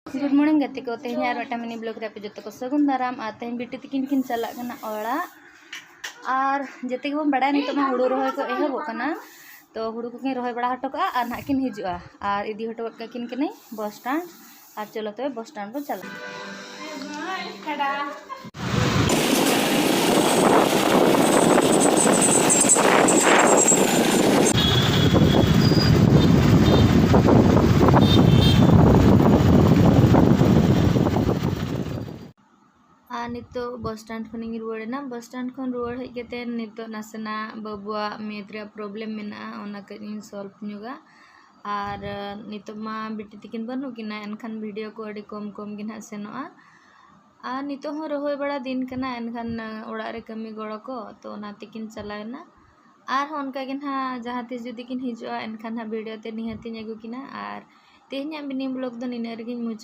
Good morning गति को तेज और मिट्टा मिनी ब्लॉग रे जो को सगुन दाराम और तेज बिटी तकिन किन चला ओड़ा और जते बन बड़ा नित हुड़ू रहा को एहबना तो हुड़ू को रहा बड़ा हटो का और ना किन हिजुआ और इदी हटो किन कने बस स्टैंड और चलो तो बस स्टैंड को चला नितो बस स्टैंड खन रुआड़ना बस स्टैंड खन रुआड़ हेजते नितो नासेना बाबुआ मेद रे प्रॉब्लम मेना ओना कइन सॉल्व नुगा और नितो मा बिटी तकिन बनु किना एनखान वीडियो को अड़ी कम कम गिना सेनोआ और नितो हो रहोय बड़ा दिन कना एनखान ओड़ा रे कमी गड़ो को तो ओना तकिन चलायना और उनका गिना जहाँ तीस जुदी किन हिजुआ एनखान वीडियो ते निहाती अगु किना और तेहना मिनी ब्लॉग दो निना रेगिन मुचा।